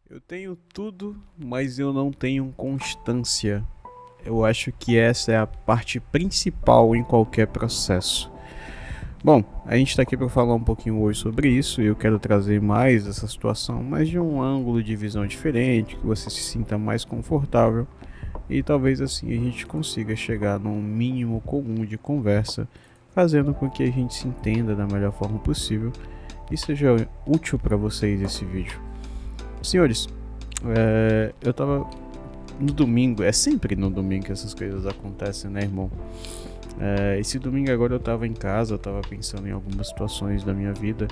Eu tenho tudo, mas eu não tenho constância. Eu acho que essa é a parte principal em qualquer processo. Bom, a gente está aqui para falar um pouquinho hoje sobre isso e eu quero trazer mais essa situação, mas de um ângulo de visão diferente, que você se sinta mais confortável e talvez assim a gente consiga chegar num mínimo comum de conversa, fazendo com que a gente se entenda da melhor forma possível e seja útil para vocês esse vídeo. Senhores, eu tava no domingo, é sempre no domingo que essas coisas acontecem, né, irmão? Esse domingo agora eu tava em casa, eu tava pensando em algumas situações da minha vida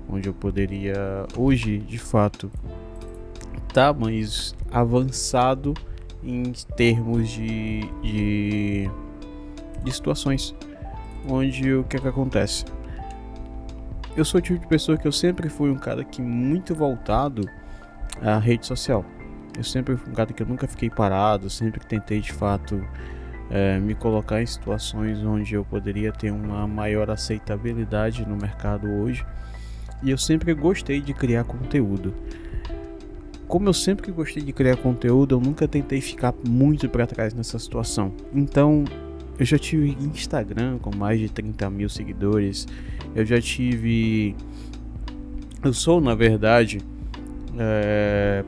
onde eu poderia, hoje, de fato, tá mais avançado em termos de situações onde o que é que acontece? Eu sou o tipo de pessoa que eu sempre fui um cara que muito voltado à rede social. Eu sempre fui um cara que eu nunca fiquei parado, sempre tentei de fato me colocar em situações onde eu poderia ter uma maior aceitabilidade no mercado hoje. E eu sempre gostei de criar conteúdo. Como eu sempre gostei de criar conteúdo, eu nunca tentei ficar muito para trás nessa situação. Então, eu já tive Instagram com mais de 30 mil seguidores. Eu sou, na verdade,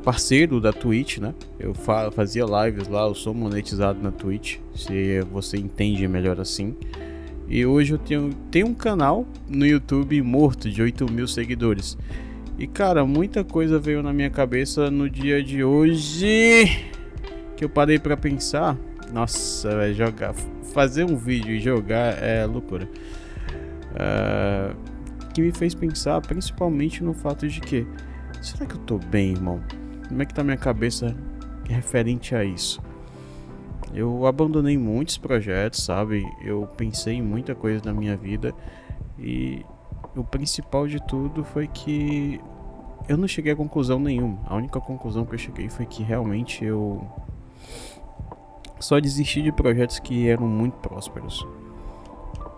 parceiro da Twitch, né? Eu fazia lives lá, eu sou monetizado na Twitch, se você entende melhor assim. E hoje eu tenho um canal no YouTube morto de 8 mil seguidores. E cara, muita coisa veio na minha cabeça no dia de hoje que eu parei pra pensar. Nossa, fazer um vídeo e jogar é loucura. Que me fez pensar principalmente no fato de que, será que eu tô bem, irmão? Como é que tá minha cabeça referente a isso? Eu abandonei muitos projetos, sabe? Eu pensei em muita coisa na minha vida e o principal de tudo foi que eu não cheguei a conclusão nenhuma. A única conclusão que eu cheguei foi que realmente eu só desisti de projetos que eram muito prósperos.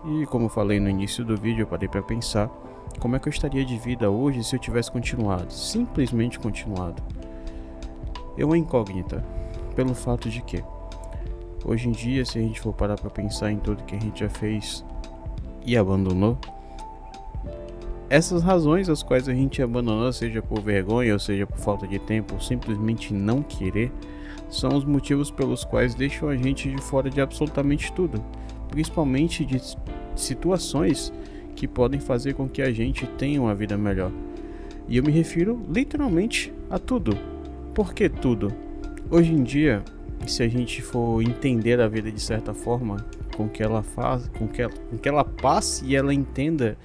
E como eu falei no início do vídeo, eu parei para pensar como é que eu estaria de vida hoje se eu tivesse continuado, simplesmente continuado. É uma incógnita, pelo fato de que hoje em dia, se a gente for parar para pensar em tudo que a gente já fez e abandonou, essas razões as quais a gente abandonou, seja por vergonha, ou seja por falta de tempo, ou simplesmente não querer, são os motivos pelos quais deixam a gente de fora de absolutamente tudo, principalmente de situações que podem fazer com que a gente tenha uma vida melhor. E eu me refiro literalmente a tudo. Por que tudo? Hoje em dia, se a gente for entender a vida de certa forma, com que ela faz, com que ela passe e ela entenda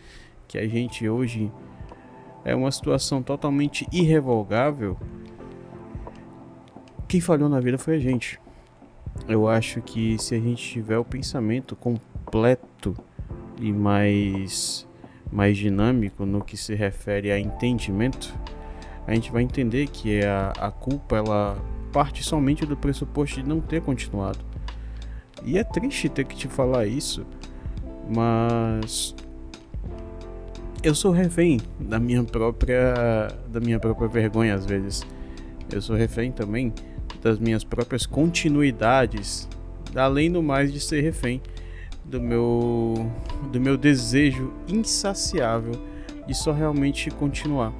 que a gente hoje é uma situação totalmente irrevogável, quem falhou na vida foi a gente. Eu acho que se a gente tiver o pensamento completo e mais dinâmico no que se refere a entendimento, a gente vai entender que a culpa ela parte somente do pressuposto de não ter continuado. E é triste ter que te falar isso, mas eu sou refém da minha própria vergonha às vezes. Eu sou refém também das minhas próprias continuidades, além do mais de ser refém do meu desejo insaciável de só realmente continuar.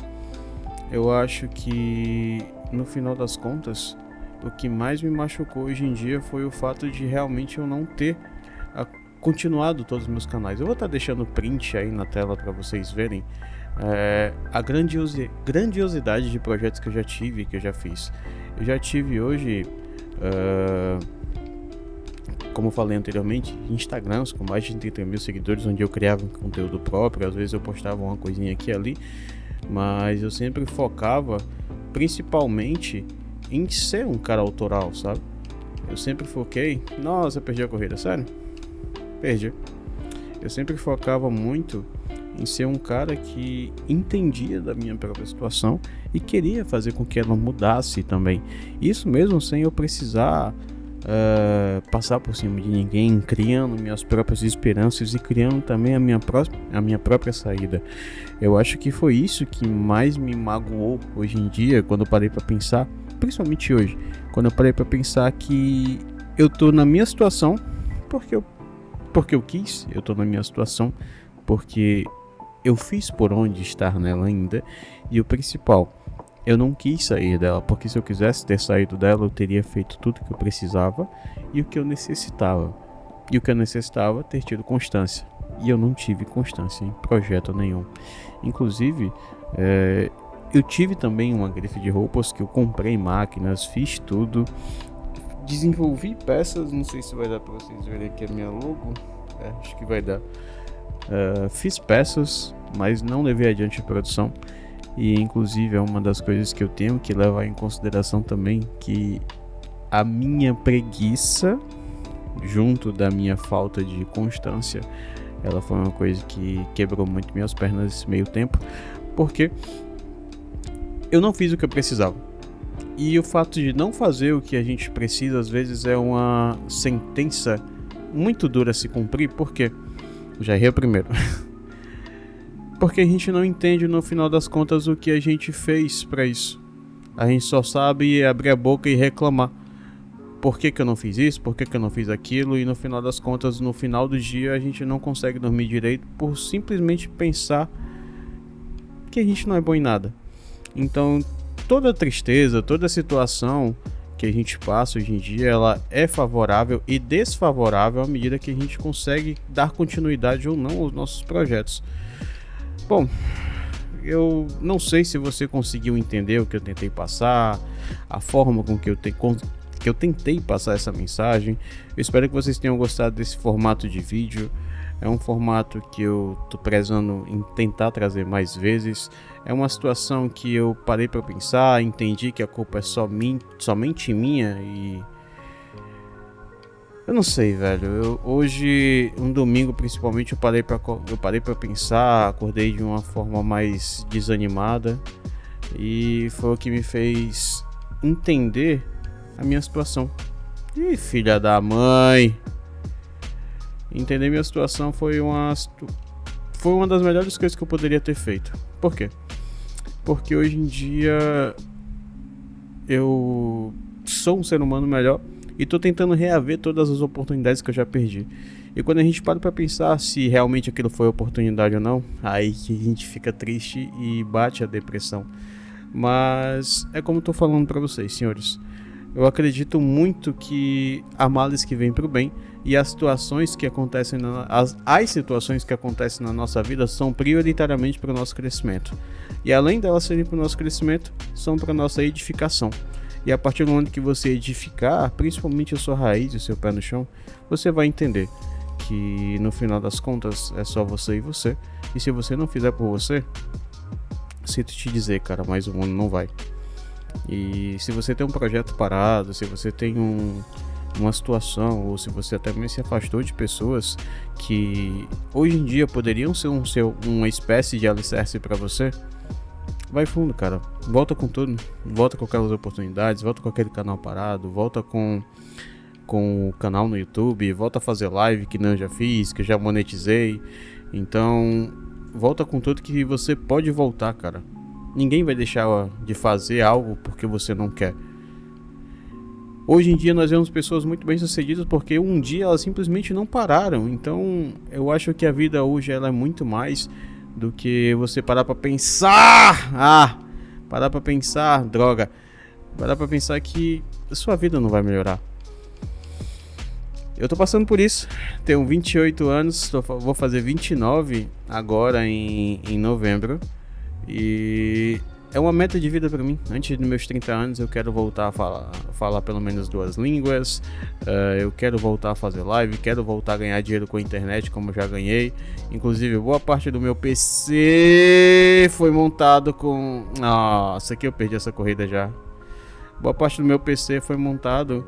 Eu acho que no final das contas, o que mais me machucou hoje em dia foi o fato de realmente eu não ter continuado todos os meus canais. Eu vou estar deixando print aí na tela para vocês verem a grandiosidade de projetos que eu já tive, que eu já fiz. Eu já tive hoje, como eu falei anteriormente, Instagrams com mais de 30 mil seguidores, onde eu criava conteúdo próprio. Às vezes eu postava uma coisinha aqui e ali, mas eu sempre focava principalmente em ser um cara autoral, sabe? Eu sempre foquei... Nossa, eu perdi a corrida, sério? Perdi. Eu sempre focava muito em ser um cara que entendia da minha própria situação e queria fazer com que ela mudasse também. Isso mesmo sem eu precisar passar por cima de ninguém, criando minhas próprias esperanças e criando também a minha própria saída. Eu acho que foi isso que mais me magoou hoje em dia, quando eu parei para pensar, principalmente hoje, quando eu parei para pensar que eu tô na minha situação porque eu quis, eu tô na minha situação porque eu fiz por onde estar nela ainda, e o principal, eu não quis sair dela, porque se eu quisesse ter saído dela, eu teria feito tudo que eu precisava e o que eu necessitava. E o que eu necessitava, ter tido constância. E eu não tive constância em projeto nenhum. Inclusive, eu tive também uma grife de roupas que eu comprei máquinas, fiz tudo, desenvolvi peças, não sei se vai dar para vocês verem aqui a minha logo, acho que vai dar. Fiz peças, mas não levei adiante a produção. E inclusive é uma das coisas que eu tenho que levar em consideração também, que a minha preguiça, junto da minha falta de constância, ela foi uma coisa que quebrou muito minhas pernas nesse meio tempo, porque eu não fiz o que eu precisava. E o fato de não fazer o que a gente precisa, às vezes, é uma sentença muito dura a se cumprir, porque já errei o primeiro. Porque a gente não entende no final das contas o que a gente fez pra isso. A gente só sabe abrir a boca e reclamar. Por que eu não fiz isso? Por que eu não fiz aquilo? E no final das contas, no final do dia, a gente não consegue dormir direito por simplesmente pensar que a gente não é bom em nada. Então, toda tristeza, toda situação que a gente passa hoje em dia, ela é favorável e desfavorável à medida que a gente consegue dar continuidade ou não aos nossos projetos. Bom, eu não sei se você conseguiu entender o que eu tentei passar, a forma com que eu tentei passar essa mensagem. Eu espero que vocês tenham gostado desse formato de vídeo. É um formato que eu tô prezando em tentar trazer mais vezes. É uma situação que eu parei para pensar, entendi que a culpa é somente minha e... eu não sei, velho. Hoje, um domingo principalmente, eu parei pra pensar, acordei de uma forma mais desanimada e foi o que me fez entender a minha situação. Ih, filha da mãe! Entender minha situação foi uma das melhores coisas que eu poderia ter feito. Por quê? Porque hoje em dia eu sou um ser humano melhor e tô tentando reaver todas as oportunidades que eu já perdi. E quando a gente para pra pensar se realmente aquilo foi oportunidade ou não, aí que a gente fica triste e bate a depressão. Mas é como eu tô falando pra vocês, senhores. Eu acredito muito que há males que vêm pro bem, e as situações que acontecem as situações que acontecem na nossa vida são prioritariamente para o nosso crescimento. E além delas serem para o nosso crescimento, são para nossa edificação. E a partir do momento que você edificar, principalmente a sua raiz e o seu pé no chão, você vai entender que no final das contas é só você e você. E se você não fizer por você, sinto te dizer, cara, mas o mundo não vai. E se você tem um projeto parado, se você tem uma situação, ou se você até mesmo se afastou de pessoas que hoje em dia poderiam ser uma espécie de alicerce para você, vai fundo, cara. Volta com tudo. Volta com aquelas oportunidades, volta com aquele canal parado, volta com o canal no YouTube, volta a fazer live que não já fiz, que já monetizei. Então, volta com tudo que você pode voltar, cara. Ninguém vai deixar de fazer algo porque você não quer. Hoje em dia nós vemos pessoas muito bem sucedidas porque um dia elas simplesmente não pararam. Então eu acho que a vida hoje ela é muito mais do que você parar pra pensar. Parar pra pensar, droga. Parar pra pensar que a sua vida não vai melhorar. Eu tô passando por isso. Tenho 28 anos, vou fazer 29 agora em novembro. E é uma meta de vida para mim. Antes dos meus 30 anos eu quero voltar a falar pelo menos 2 línguas. Eu quero voltar a fazer live, quero voltar a ganhar dinheiro com a internet como eu já ganhei. Inclusive boa parte do meu PC foi montado com... Nossa, aqui eu perdi essa corrida já. Boa parte do meu PC foi montado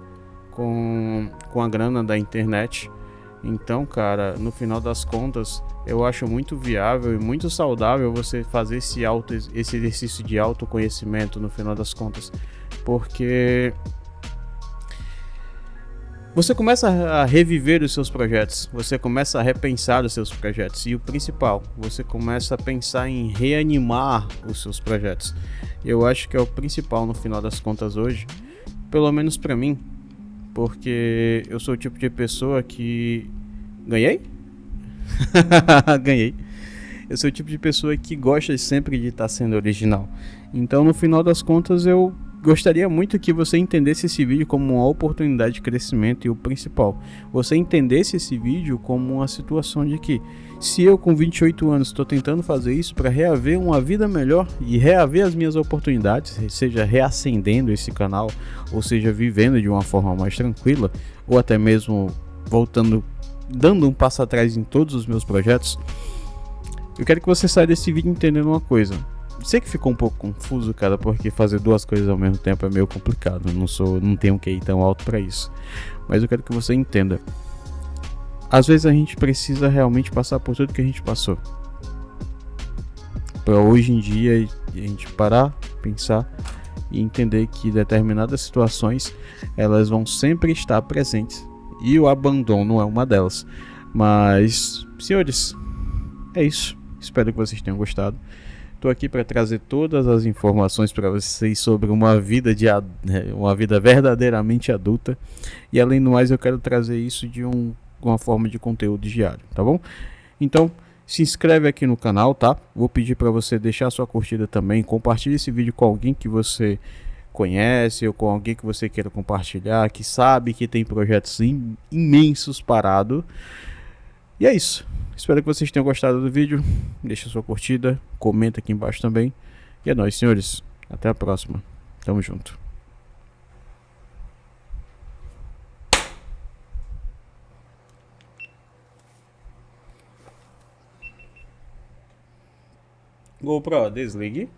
com a grana da internet. Então, cara, no final das contas, eu acho muito viável e muito saudável você fazer esse exercício de autoconhecimento no final das contas. Porque você começa a reviver os seus projetos, você começa a repensar os seus projetos e o principal, você começa a pensar em reanimar os seus projetos. Eu acho que é o principal no final das contas hoje, pelo menos pra mim, porque eu sou o tipo de pessoa que... Ganhei? Ganhei. Eu sou o tipo de pessoa que gosta sempre de estar sendo original. Então, no final das contas, eu gostaria muito que você entendesse esse vídeo como uma oportunidade de crescimento e o principal, você entendesse esse vídeo como uma situação de que se eu com 28 anos estou tentando fazer isso para reaver uma vida melhor e reaver as minhas oportunidades, seja reacendendo esse canal, ou seja vivendo de uma forma mais tranquila, ou até mesmo voltando, dando um passo atrás em todos os meus projetos, eu quero que você saia desse vídeo entendendo uma coisa. Sei que ficou um pouco confuso, cara, porque fazer duas coisas ao mesmo tempo é meio complicado. Não tenho que ir tão alto para isso. Mas eu quero que você entenda. Às vezes a gente precisa realmente passar por tudo que a gente passou, para hoje em dia a gente parar, pensar e entender que determinadas situações elas vão sempre estar presentes e o abandono é uma delas. Mas, senhores, é isso. Espero que vocês tenham gostado. Estou aqui para trazer todas as informações para vocês sobre uma vida verdadeiramente adulta. E além do mais, eu quero trazer isso de uma forma de conteúdo diário, tá bom? Então, se inscreve aqui no canal, tá? Vou pedir para você deixar sua curtida também. Compartilhe esse vídeo com alguém que você conhece ou com alguém que você queira compartilhar, que sabe que tem projetos imensos parados. E é isso. Espero que vocês tenham gostado do vídeo. Deixa sua curtida, comenta aqui embaixo também. E é nóis, senhores. Até a próxima. Tamo junto. GoPro, desligue.